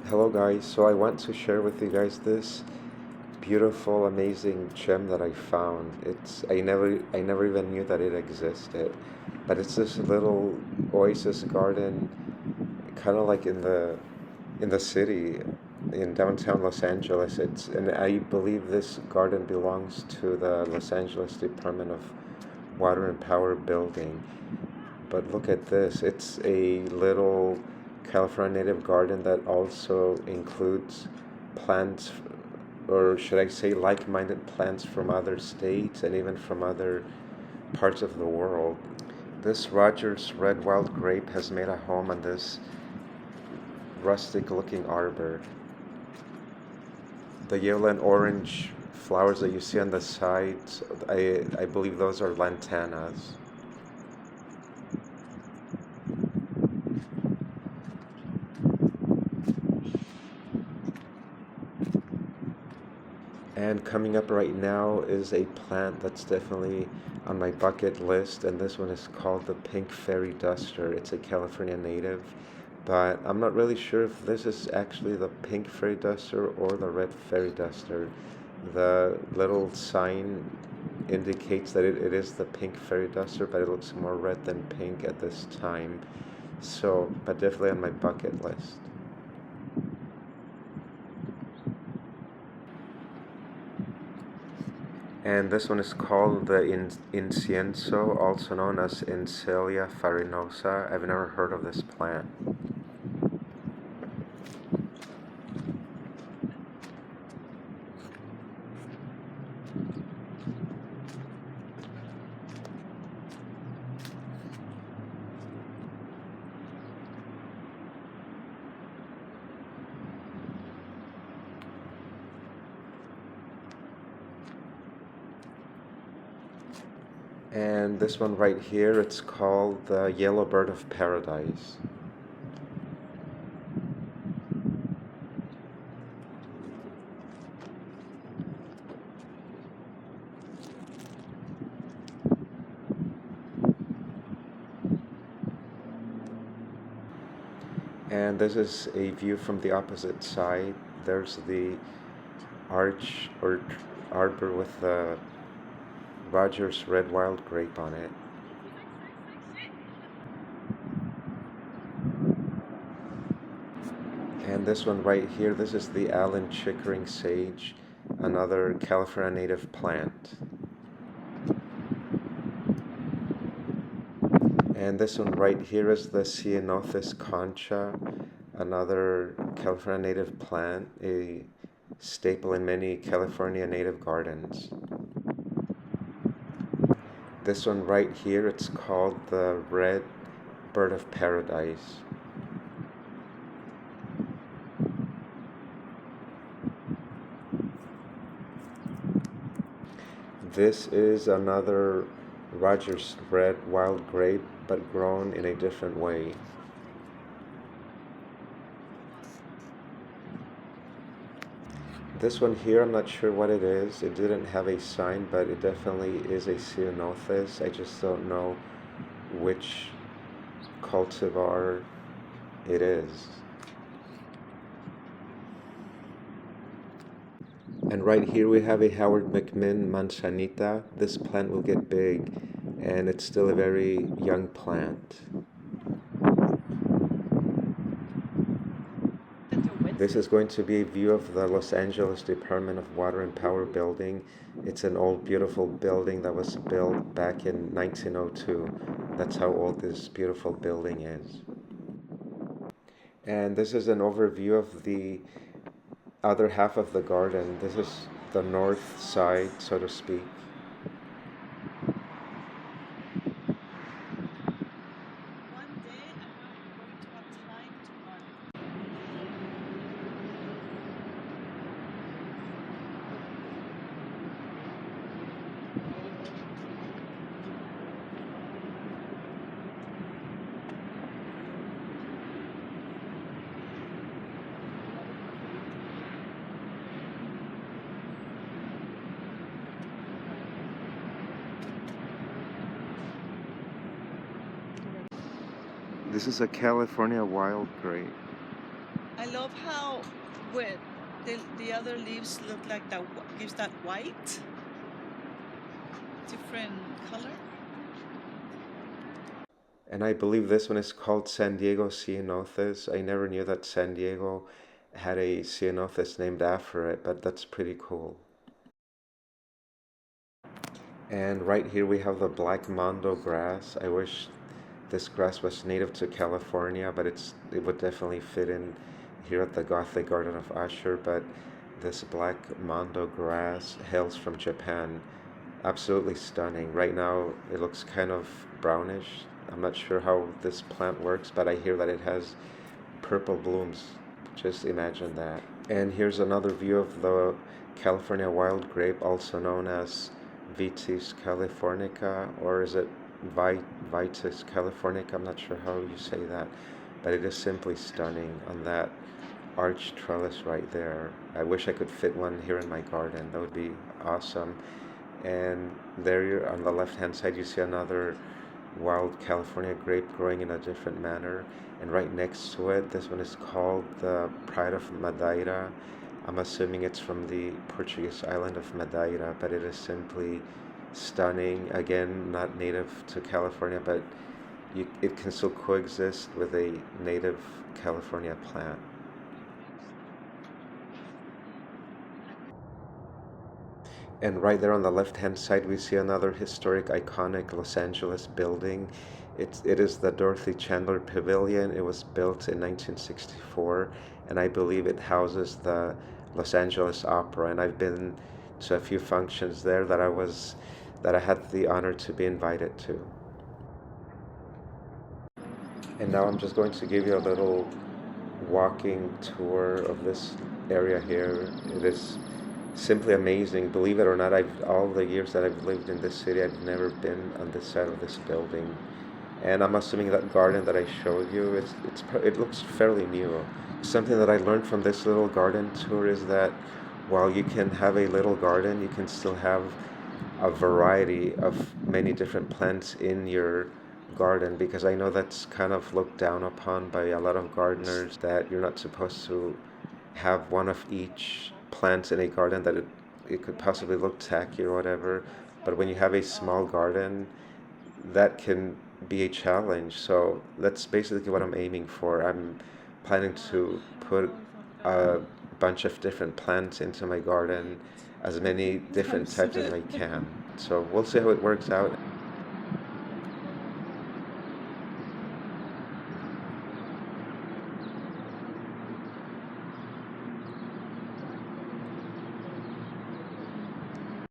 Hello guys, so I want to share with you guys this beautiful, amazing gem that I found. I never even knew that it existed, but it's this little oasis garden, kind of like in the city, in downtown Los Angeles. And I believe this garden belongs to the Los Angeles Department of Water and Power building. But look at this. It's a little California native garden that also includes plants, or should I say like-minded plants from other states and even from other parts of the world. This Rogers red wild grape has made a home on this rustic looking arbor. The yellow and orange flowers that you see on the sides, I believe those are lantanas. And coming up right now is a plant that's definitely on my bucket list, and this one is called the pink fairy duster. It's a California native, but I'm not really sure if this is actually the pink fairy duster or the red fairy duster. The little sign indicates that it is the pink fairy duster, but it looks more red than pink at this time. So, but definitely on my bucket list. And this one is called the incienso, also known as Incelia farinosa. I've never heard of this plant. And this one right here, it's called the yellow bird of paradise. And this is a view from the opposite side. There's the arch or arbor with the Rogers red wild grape on it. And this one right here, this is the Allen Chickering sage, another California native plant. And this one right here is the Ceanothus concha, another California native plant, a staple in many California native gardens. This one right here, it's called the red bird of paradise. This is another Rogers red wild grape, but grown in a different way. This one here, I'm not sure what it is. It didn't have a sign, but it definitely is a Ceanothus. I just don't know which cultivar it is. And right here we have a Howard McMinn manzanita. This plant will get big, and it's still a very young plant. This is going to be a view of the Los Angeles Department of Water and Power building. It's an old, beautiful building that was built back in 1902. That's how old this beautiful building is. And this is an overview of the other half of the garden. This is the north side, so to speak. This is a California wild grape. I love how when the other leaves look like that, gives that white, different color. And I believe this one is called San Diego Ceanothus. I never knew that San Diego had a ceanothus named after it, but that's pretty cool. And right here we have the black mondo grass. I wish this grass was native to California, but it would definitely fit in here at the Gothic Garden of Usher. But this black mondo grass hails from Japan. Absolutely stunning. Right now it looks kind of brownish. I'm not sure how this plant works, but I hear that it has purple blooms. Just imagine that. And here's another view of the California wild grape, also known as Vitis californica, or is it Vitis californica? I'm not sure how you say that, but it is simply stunning on that arched trellis right there. I wish I could fit one here in my garden. That would be awesome. And there on the left hand side you see another wild California grape growing in a different manner, and right next to it, this one is called the Pride of Madeira. I'm assuming it's from the Portuguese island of Madeira, but it is simply stunning. Again, not native to California, but it can still coexist with a native California plant. And right there on the left-hand side, we see another historic, iconic Los Angeles building. It is the Dorothy Chandler Pavilion. It was built in 1964, and I believe it houses the Los Angeles Opera. And I've been to a few functions there that I had the honor to be invited to. And now I'm just going to give you a little walking tour of this area here. It is simply amazing. Believe it or not, all the years that I've lived in this city, I've never been on this side of this building. And I'm assuming that garden that I showed you, it looks fairly new. Something that I learned from this little garden tour is that while you can have a little garden, you can still have a variety of many different plants in your garden, because I know that's kind of looked down upon by a lot of gardeners, that you're not supposed to have one of each plant in a garden, that it could possibly look tacky or whatever. But when you have a small garden, that can be a challenge. So that's basically what I'm aiming for. I'm planning to put a bunch of different plants into my garden, as many different types as I can. So we'll see how it works out.